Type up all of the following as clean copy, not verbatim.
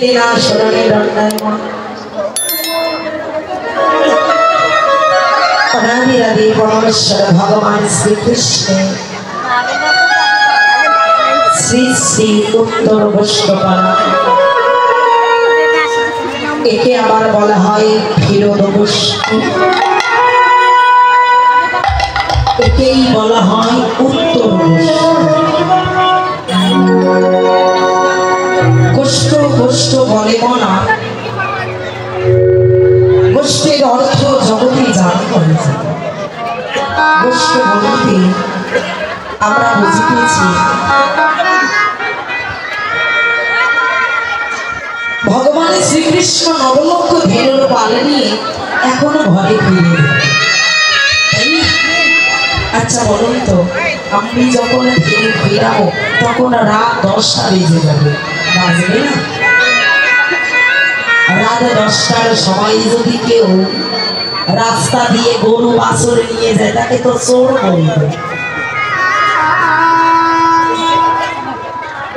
লীলা স্মরণে দণ্ডায়মান অনাদিরাদি পরমেশ্বর ভগবান শ্রীকৃষ্ণের শ্রী শ্রী উত্তর বৈষ্ণবপাড়া, একে আবার বলা হয় ক্ষীরোদ গোষ্ঠী, একেই বলা হয় উত্তর গোষ্ঠ। গোষ্ঠ বলে মনা, গোষ্ঠের অর্থ জগতে জানা করেছে। গোষ্ঠ বলতে আমরা বুঝিতেছি ভগবান শ্রীকৃষ্ণ নবলক্ষ ধেনুর পাল নিয়ে এখনো ঘরে ফিরে। আচ্ছা বলুন তো, আমি যখন ফেরাবো তখন রাত 10টা বেজে যাবে, বাজবে না? রাত 10টার সময় যদি কেউ রাস্তা দিয়ে গরু বাছুর নিয়ে যায় তাকে তো চোর বলবে।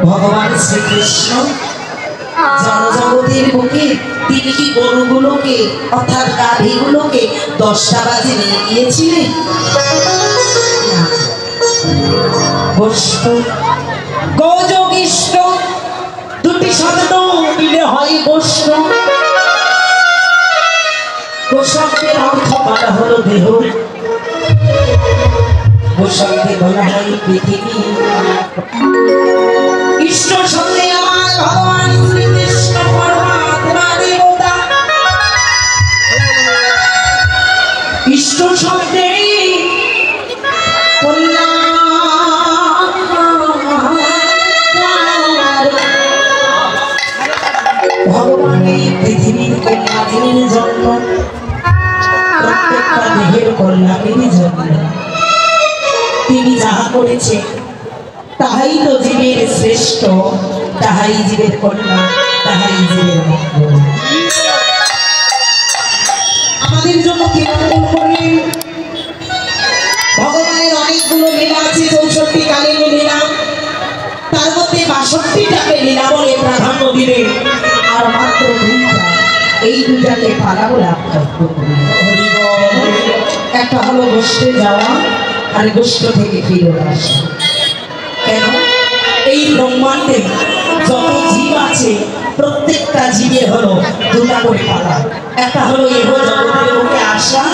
ভগবান শ্রীকৃষ্ণ জনজগতের বুকে তিনি কি গরুগুলোকে অর্থাৎ গাভীগুলোকে 10টা বাজে নিয়ে গিয়েছিলেন? গোষ্ঠ গৌযোগিষ্ঠ দুটি শব্দ মিলে হয় গোষ্ঠ। গোশব্দের অর্থ বলা হলো দেহ, গোশব্দে বলা হয় পৃথিবী। ইষ্ট শব্দে আমার ভগবান শ্রীকৃষ্ণ পরমাত্মা দেবতা। ইষ্ট শব্দে ভগবান এই পৃথিবীর কল্যাণের জন্য, প্রত্যেকটা দেহের কল্যাণের জন্য তিনি যাহা করেছে তাহাই তো জীবের শ্রেষ্ঠ, তাহাই জীবের কল্যাণ, তাহাই জীবের মঙ্গল। আমাদের জন্য কি মঙ্গল করলেন? ভগবানের অনেকগুলো লীলা আছে, 64 কালীন লীলা, তার মধ্যে 62টাকে লীলা বলে প্রাধান্য দিলেন, আর মাত্র 2টা, এই 2টাকে পালা বলে আখ্যায়িত করলেন। একটা হলো গোষ্ঠে যাওয়া, আর গোষ্ঠ থেকে ফিরে আসা। কেন? এই ব্রহ্মাণ্ডে যত জীব আছে প্রত্যেকটা জীবে হলো 2টা করে পালা। একটা হলো এহ জগতের বুকে আসা,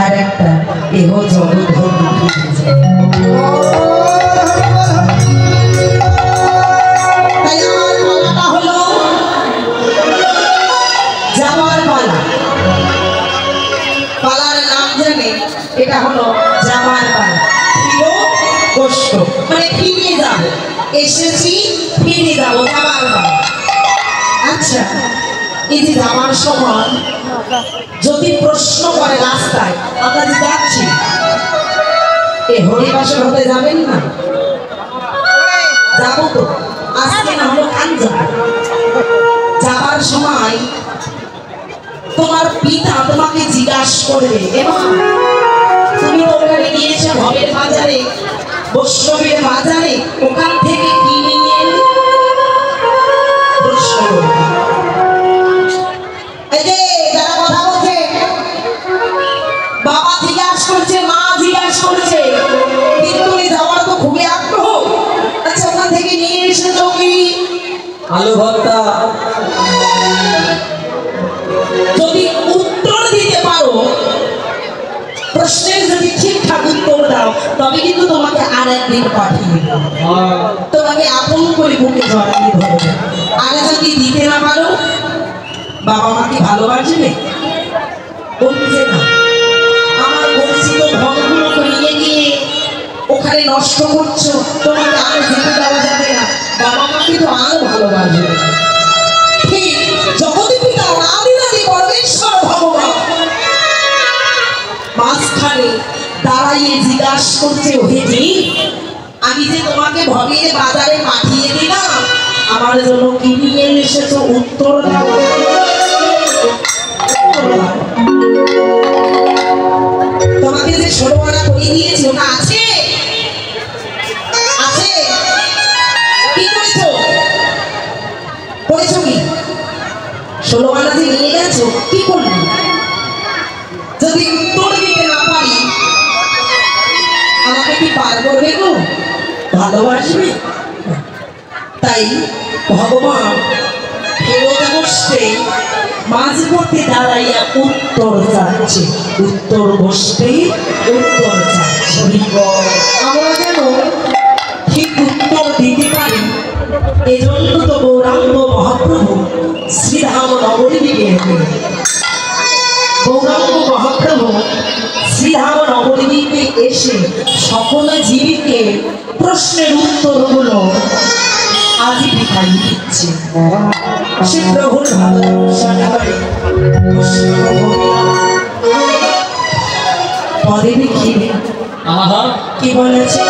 আর একটা এহ জগৎ ফিরে যায়। তাই আমার পালাটা হলো যাওয়ার পালা। পালার নাম জানে, এটা হলো যাওয়ার পালা। গোষ্ঠ মানে ফিরে যাবো, এসেছি ফিরে যাবো, যাবার পালা। আচ্ছা, এই যে যাওয়ার সময় যদি প্রশ্ন করে রাস্তায়, আমরা যে যাচ্ছি এ হরিবাসর হতে যাবেন না? যাবো তো, আজকে না হলো কাল যাবো। যাবার সময় তোমার পিতা তোমাকে জিজ্ঞাসা করবে, এবং তুমি ওখানে গিয়েছো ভবের বাজারে, বৈষ্ণবের বাজারে, ওখান থেকে কি নিয়ে এলে? প্রশ্ন করবে। এই যে যারা কথা বলছে, বাবা জিজ্ঞাসা করছে, মা জিজ্ঞাসা করছে, কিন্তু যাওয়ার তো খুবই আগ্রহ। আচ্ছা, ওখান থেকে নিয়ে এসেছো কি? আলু ভর্তা। যদি উত্তর দিতে পারো, প্রশ্নের যদি ঠিকঠাক উত্তর দাও, তবে কিন্তু তোমাকে আর একদিন পাঠিয়ে দেব, তোমাকে আপন করে বুকে জড়িয়ে ধরবে। আর যদি দিতে না পারো, বাবা মাকে ভালোবাসবে? বলছে না, আমার গচ্ছিত ধনগুলো নিয়ে গিয়ে ওখানে নষ্ট করছো, তোমাকে আর যেতে দেওয়া যাবে না, বাবা মাকে তো আর ভালোবাসবে। ঠিক জগতে পিতা আদিরাদি পরমেশ্বর ভগবান মাঝখানে দাঁড়াইয়ে জিজ্ঞাসা করছে, ওহে জি, আমি যে তোমাকে ভবের বাজারে পাঠিয়ে দিলাম, আমার জন্য কি নিয়ে এসেছো? উত্তর দাও। তোমাকে যে ছোটবেলা করে দিয়েছি ওটা আছে? আছে? কি করেছো? কি পার করবে গো, ভালোবাসবে। তাই ভগবান ফেরত বসতে মাঝপথে দাঁড়াইয়া উত্তর যাচ্ছে, উত্তর বসতে উত্তর যাচ্ছে। আমরা যেন ঠিক উত্তর দিতে পারি, এজন্য তো গৌরাঙ্গ মহাপ্রভু শ্রীধাম নবদ্বীপে এলেন। গৌরাঙ্গ মহাপ্রভু শ্রীধাম নবদ্বীপে এসে সকল জীবীকে প্রশ্নের উত্তরগুলো আজই দেখাই দিচ্ছে। সে প্রভুর পদে দেখিবে কি বলেছে,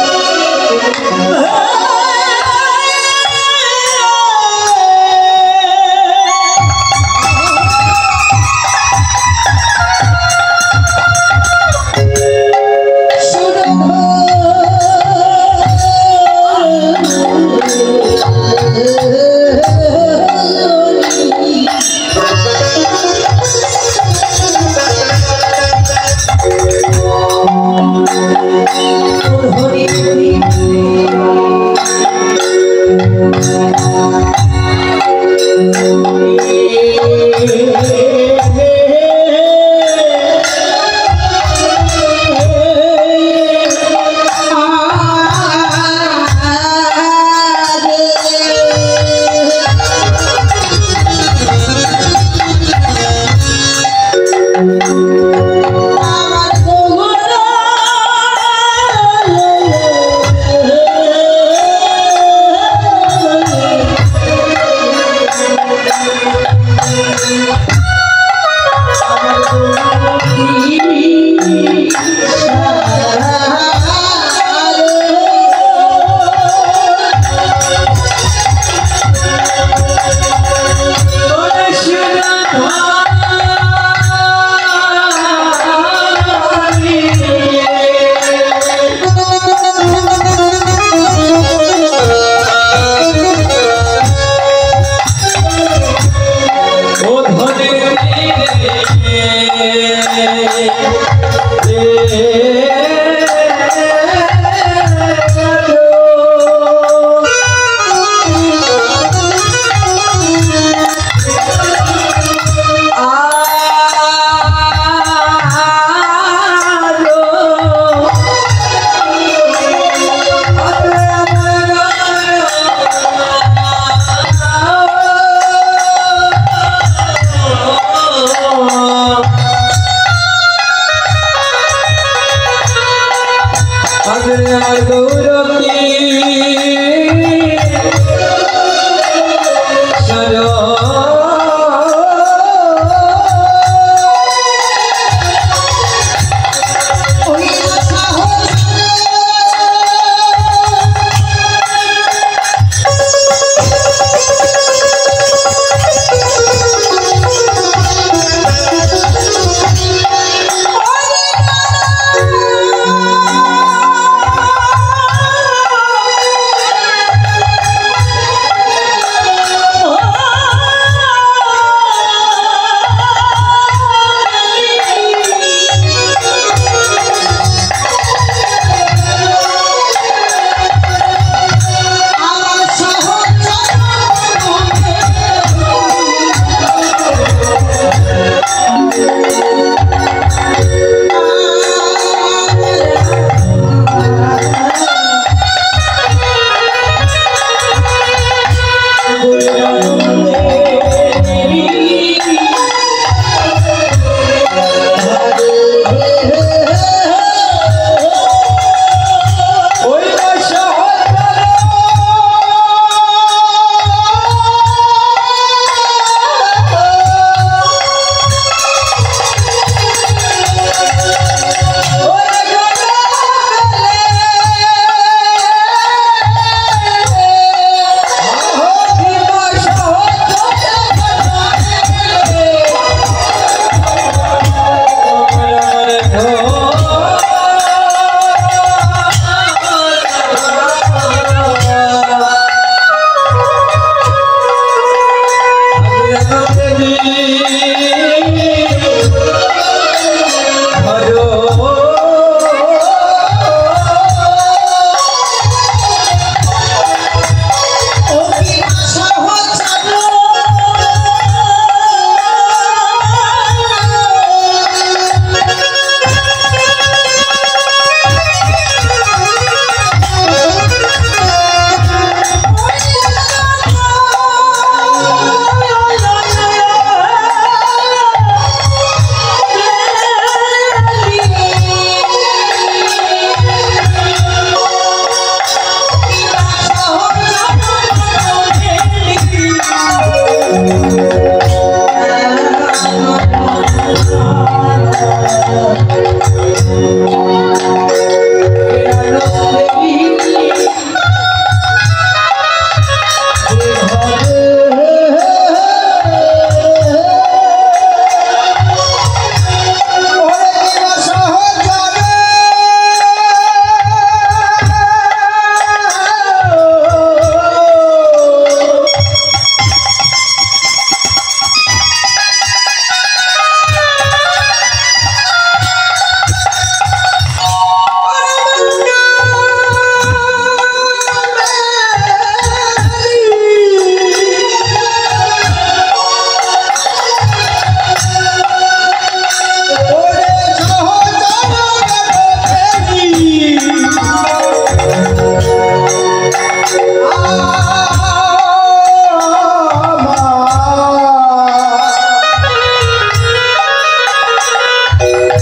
रे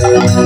Hey,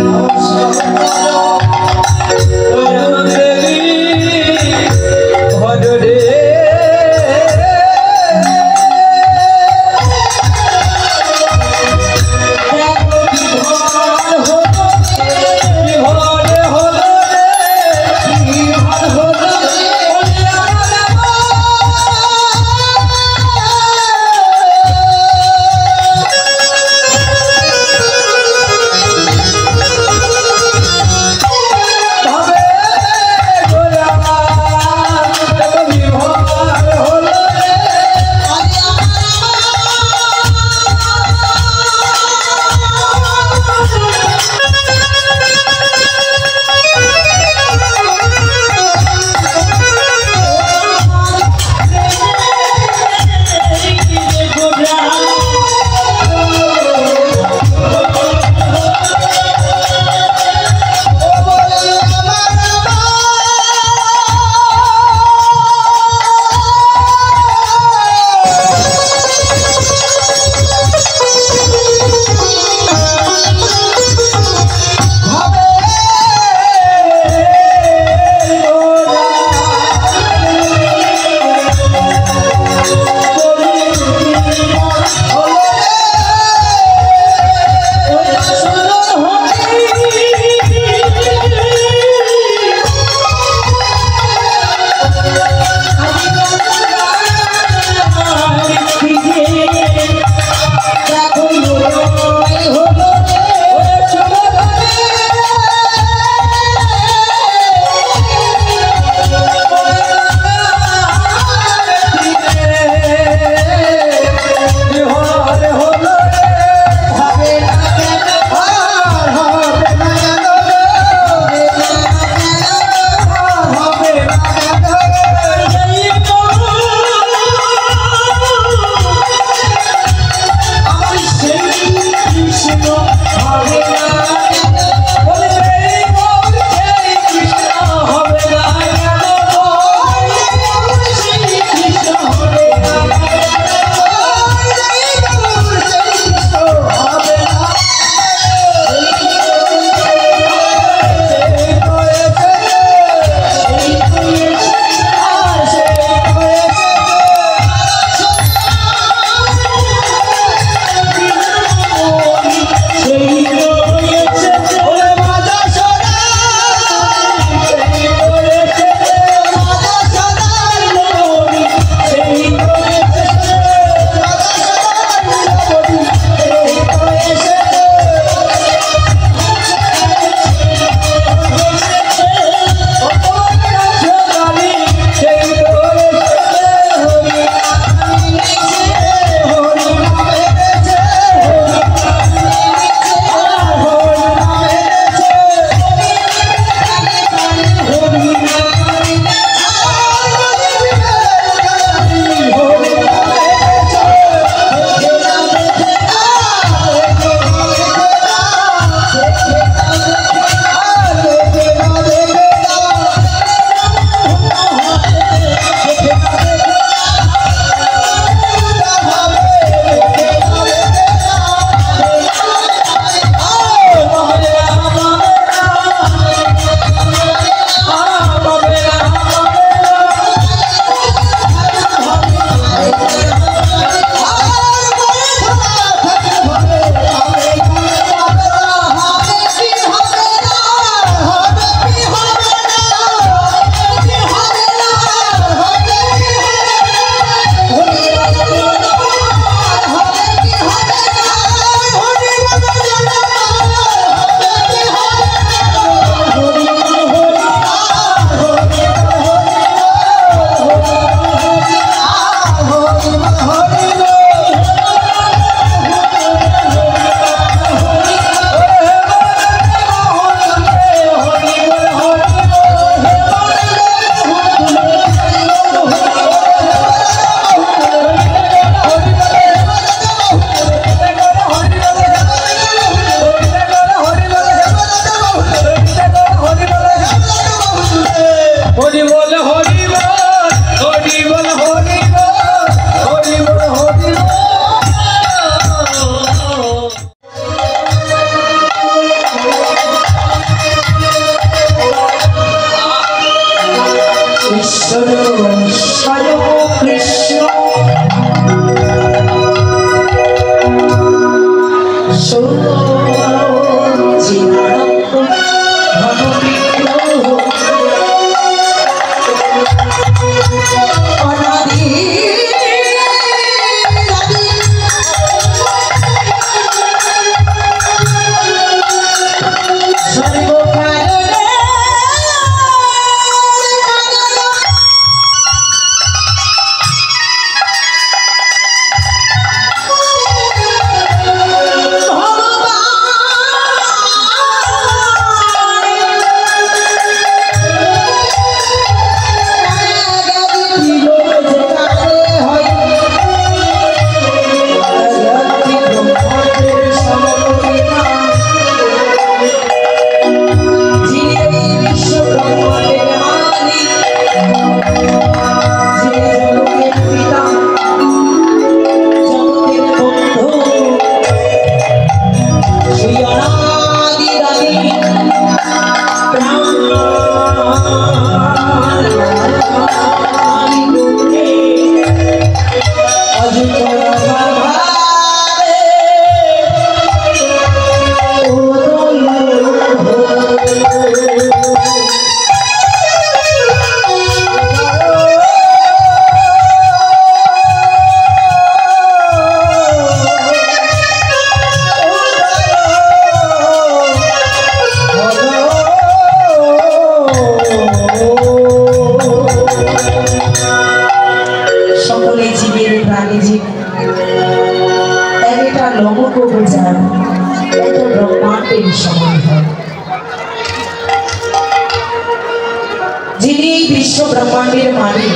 যিনি এই বিশ্ব ব্রহ্মাণ্ডের মালিক,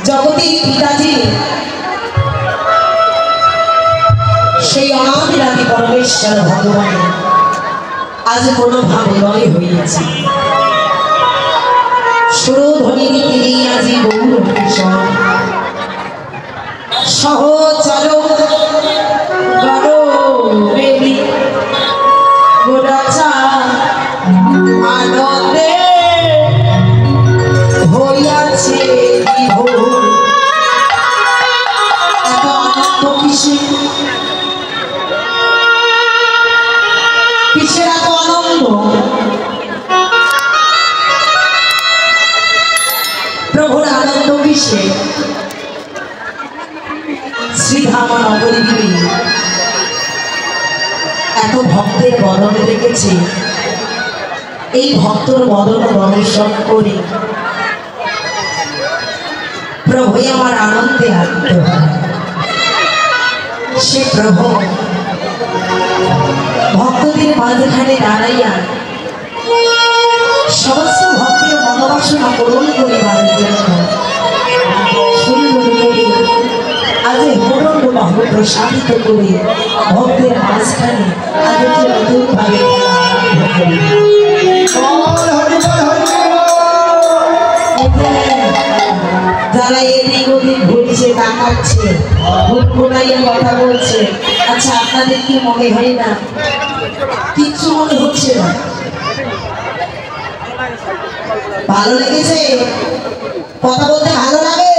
জগতের পিতাজি, সেই অনাদিরাদি পরমেশ্বর ভগবান আজ কোনো ভাবে লয় হইয়াছে। সুরধ্বনি তিনি আজি গৌর কিশোর সহচর গণবেদী গোরাচা আনন্দে হইয়াছে বিভোর। এত আনন্দ কিসের এত আনন্দ? প্রভুর আনন্দ কিসে? শ্রীধাম নগরী এত ভক্তের বদনে দেখেছে, এই ভক্তর বদন দর্শন করে প্রভু আমার আনন্দে আনন্দ হয়। সে প্রভু ভক্তদের মাঝখানে দাঁড়াইয়া সমস্ত ভক্তের মনোবাসনা পূরণ করিবার জন্য সুন্দর করে আজ হরণ বাহু প্রসাদিত করে ভক্তের মাঝখানে আজকে নতুনভাবে আরম্ভ করি। যারা এদিক ওদিক ঘুরছে, তাকাচ্ছে, ঘুরঘুরাইয়া কথা বলছে, আচ্ছা আপনাদের কি মনে হয় না? কিচ্ছু মনে হচ্ছে না? ভালো লেগেছে? কথা বলতে ভালো লাগে?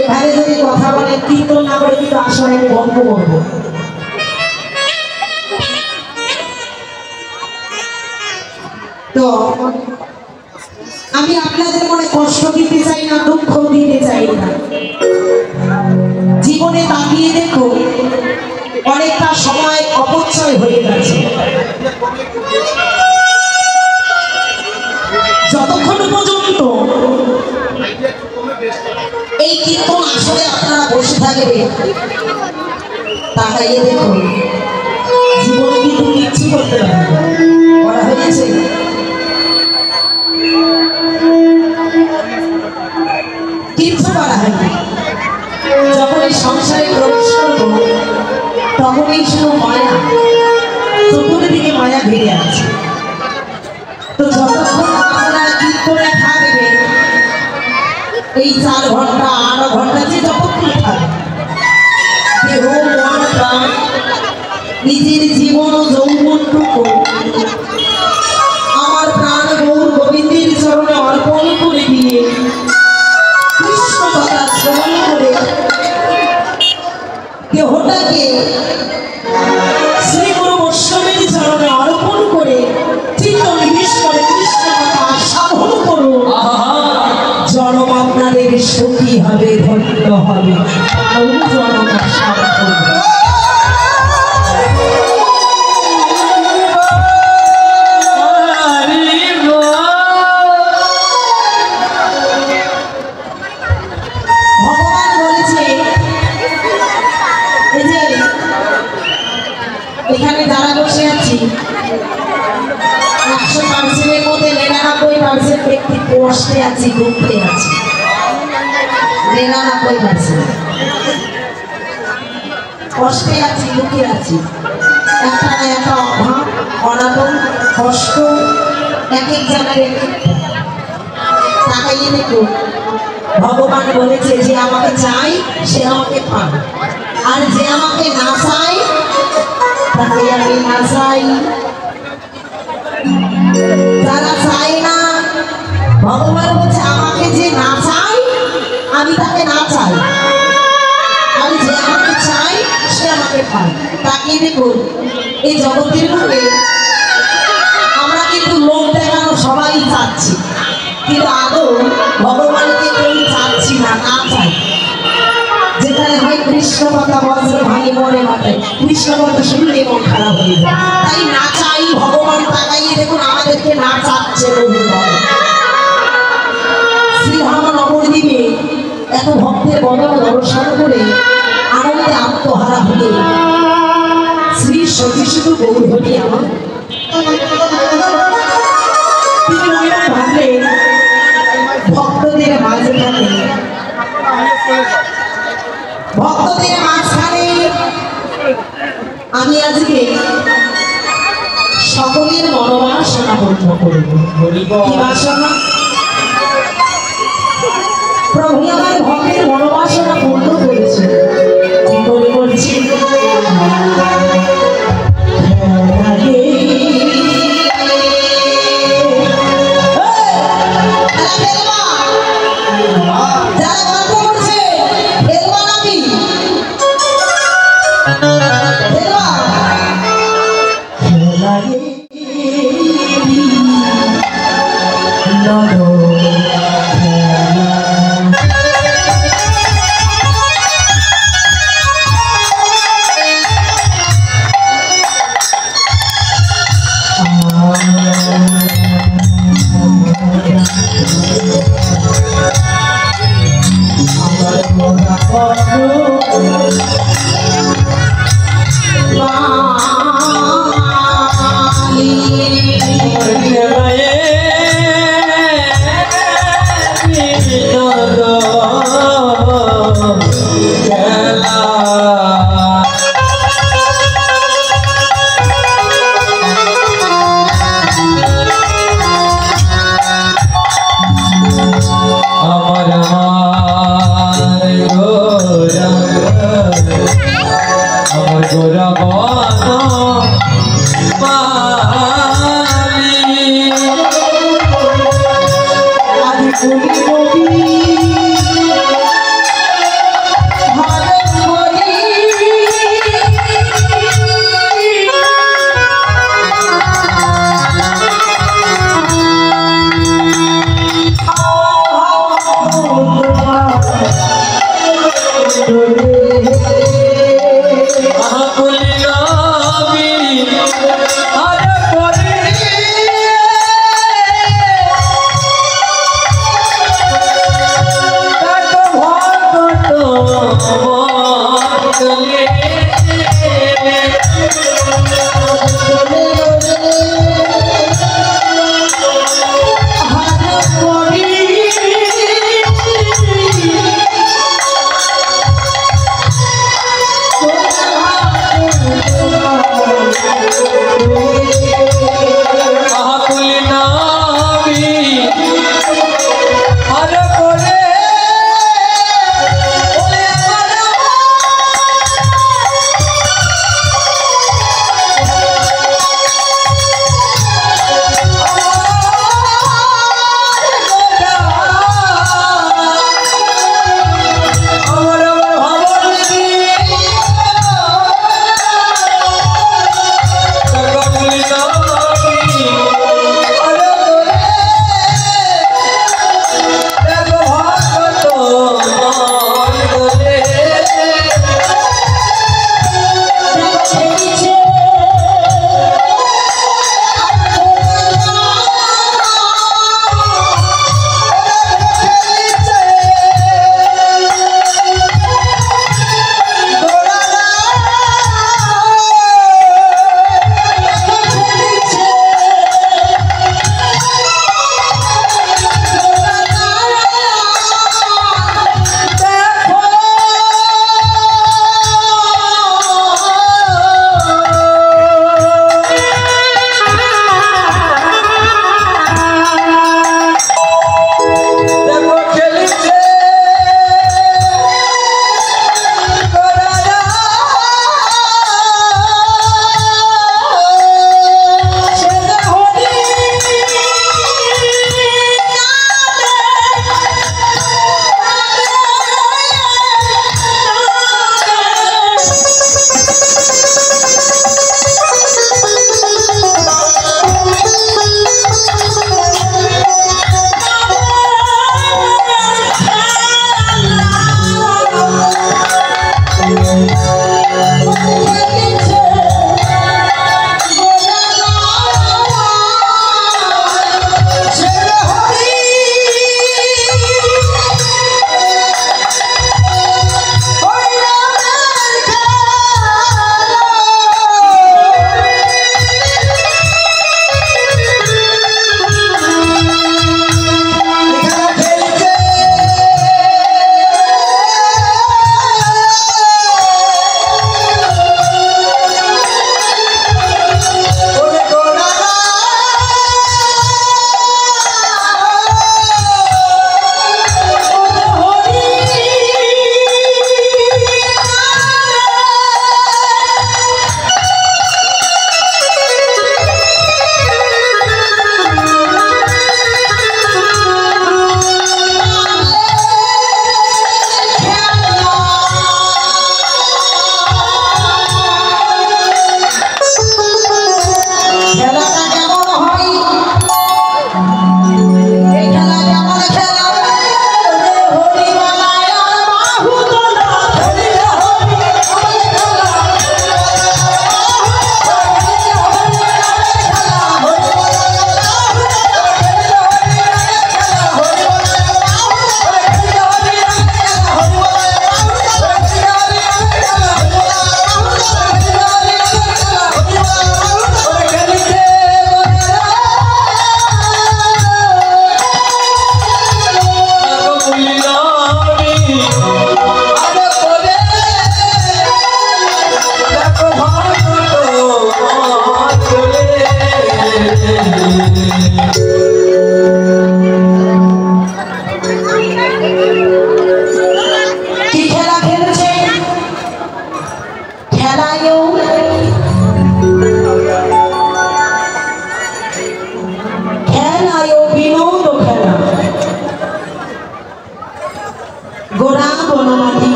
এখানে যদি কথা বলে কীর্তন না করে কিন্তু আসলে আমি বন্ধ করবো। তো আমি আপনাদের মনে কষ্ট দিতে চাই না, দুঃখ দিতে চাই না। জীবনে তাকিয়ে দেখো অনেকটা সময় অপচয় হয়ে গেছে। যতক্ষণ পর্যন্ত এই কীর্তন আসলে আপনারা বসে থাকবে, তাকাইয়ে দেখো জীবনে কিন্তু কিচ্ছু করতে পারবে না। করা হয়েছে? কিচ্ছু করা হয়নি। যখন এই সংসারে প্রবেশ করবো তখনই শুধু মায়া, চতুর্দিকে মায়া ঘিরে আছে। তো যতক্ষণ আপনারা কীর্তনে থাকবে, এই 4 ঘন্টা 8 ঘন্টা যে যতক্ষণ থাকবে, দেহ মন প্রাণ নিজের জীবন ও যৌবনটুকু আমার প্রাণ গৌর গোবিন্দের চরণে অর্পণ করে দিয়ে কৃষ্ণ কথা শ্রবণ করে দেহটাকে শ্রী গুরু বৈষ্ণবের চরণে অর্পণ করে চিত্ত নিবেশ করে কৃষ্ণ কথা সাধন করুন। জনম আপনাদের সুখী হবে, ধন্য হবে, জনম সাধন করবে। এখানে যারা বসে আছি 100%-এর মধ্যে 99% ব্যক্তি কষ্টে আছি, দুঃখে আছি। 99% কষ্টে আছি, দুঃখে আছি। একটা না একটা অভাব, অনাটন, কষ্ট এক এক জায়গায় তাকাইয়ে দেখো। ভগবান বলেছে যে আমাকে চাই সে আমাকে পাবে, আর যে আমাকে না চাই তাকে আমি না চাই। যারা চাই না, ভগবান বলছে আমাকে যে না চাই আমি তাকে না চাই, আর যে আমাকে চাই সে আমাকে পায়। তাকে দেখুন এই জগতের মধ্যে আমরা কিন্তু লোক দেখানো সবাই চাচ্ছি, কিন্তু আদৌ ভগবানকে কেউ চাচ্ছি না, না চাই। যেখানে হয় কৃষ্ণ কথা বজ্র ভাঙে মনে মাথায়, কৃষ্ণ কথা শুনলে মন খারাপ হয়ে যায়। তাই না চাই, ভগবান তাকাইয়ে দেখুন আমাদেরকে না চাচ্ছে। শ্রীধাম নবদ্বীপে এত এত ভক্তের বদন দর্শন করে আনন্দে আত্মহারা হয়ে শ্রী সতী শুধু গৌর হরি আমার তিনি মনে ভাবলেন ভক্তদের মাঝখানে আমি আজকে সকলের মনোবাসনা পূর্ণ করব। কি বাসনা? প্রভু আমার ভক্তের মনোবাসনা পূর্ণ করেছে। কি করে করছি?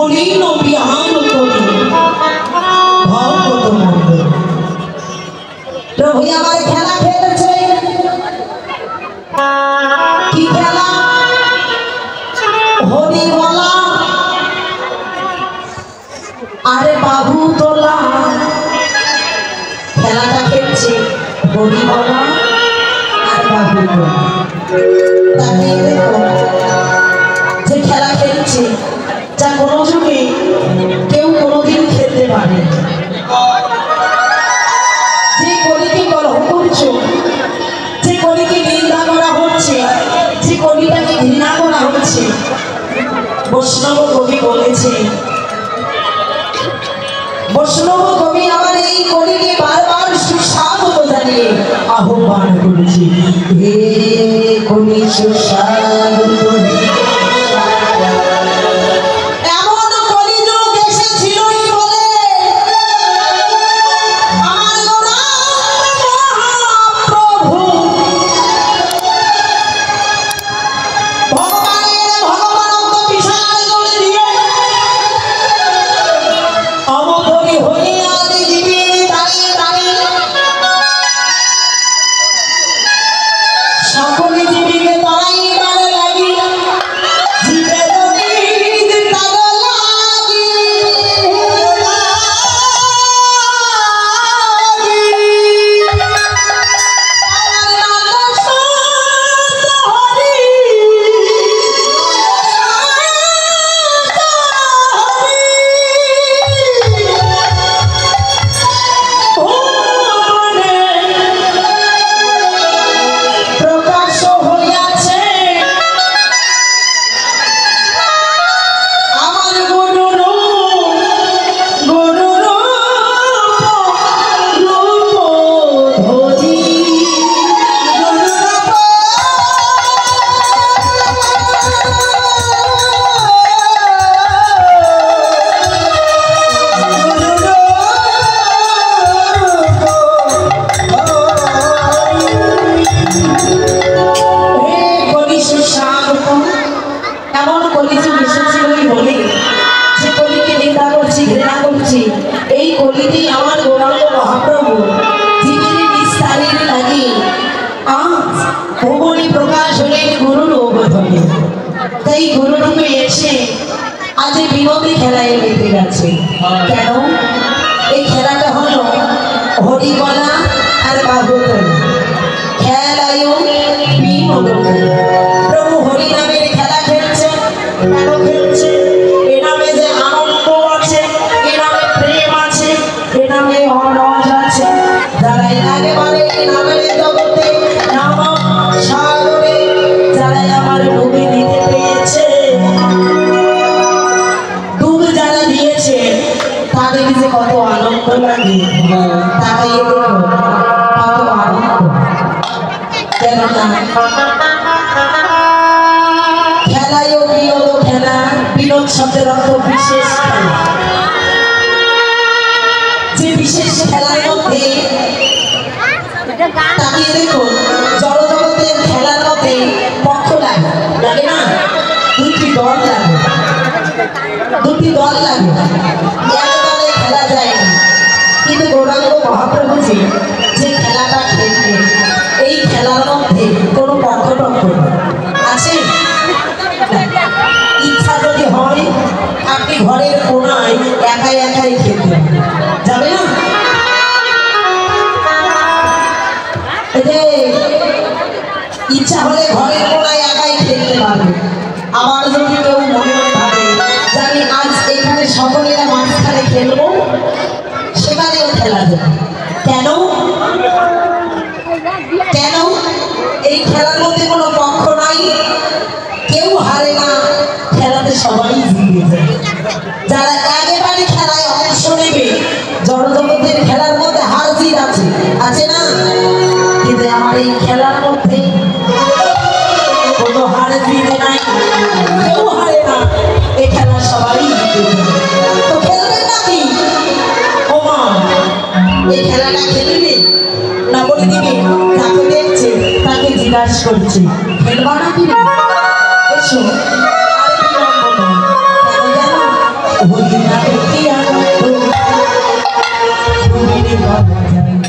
মলিন বিহান করি ভগত মন্দির প্রভু আমার খেলা খেলেছে কি খেলা হরি বলা আরে বাবু তোলা খেলাটা খেলছে হরি বলা আর বাবু তোলা তাকিয়ে দেখো যে খেলা খেলছে যা কোনো যুগে কেউ কোনোদিন খেলতে পারে যে কলিকে কলহ করছো যে কলিকে নিন্দা করা হচ্ছে যে কলিটাকে ঘৃণা করা হচ্ছে বৈষ্ণব কবি বলেছে বৈষ্ণব কবি আমার এই কলিকে বারবার সুস্বাগত জানিয়ে আহ্বান করেছে হে কলি সুস্বাগত এই কলিতে আমার গৌরাঙ্গ মহাপ্রভু জীবের বিস্তারের লাগে আজ ভুবনে প্রকাশ হলেন গুরুরূপ ধরে তাই গুরুরূপে এসে আজ বিনোদী খেলায় মেতে গেছে কেন এই খেলাটা হলো হরিবলা আর বাহুতলা খেলায় বিনোদন প্রভু হরি নামের খেলা খেলছে কেন খেলছে এ নামে যে আনন্দ আছে এ নামে প্রেম আছে এ নামে অরজ আছে যারা একেবারে এই নামের জগতে নাম সাগরে যারা আমার ডুবে দিতে পেয়েছে ডুব যারা দিয়েছে তাদের যে কত আনন্দ লাগে তাই দেখো কত আনন্দ কেননা খেলায় বিনোদ খেলা বিনোদ শব্দের অর্থ বিশেষ খেলা যে বিশেষ খেলার মধ্যে তাকিয়ে দেখো জড়জগতের খেলার মধ্যে পক্ষ লাগে লাগে না দুটি দল লাগে এক দলে খেলা যায় না কিন্তু গৌরাঙ্গ মহাপ্রভুজি যে খেলাটা খেলবে এই খেলার মধ্যে কোনো পক্ষ আছে ইচ্ছা যদি হয় আপনি ঘরের কোনায় একাই খেলতে যাবে না ইচ্ছা হলে ঘরের কোনায় একাই খেলতে পারবে আবার যদি কেউ মনে ভাবে যে আমি আজ এখানে সকলেরা মাঝখানে খেলবো সেখানেও খেলা যাবে কেন এই খেলার মধ্যে কোনো পক্ষ নাই কেউ হারে না খেলাতে সবাই জিতে যায় যারা একেবারে খেলায় অংশ নেবে জড়জগতের খেলার মধ্যে হার জিত আছে না কিন্তু আমার এই খেলার মধ্যে কোনো হার জিত নাই কেউ হারে না এই খেলা সবাই জিতে তো খেলবে নাকি ও মা এই খেলাটা খেলবে না বলে দিবি তাকে দেখছে তাকে জিজ্ঞাসা করছে খেলবা নাকি এসো হই না কি আনন্দ তুমি বাবা জানি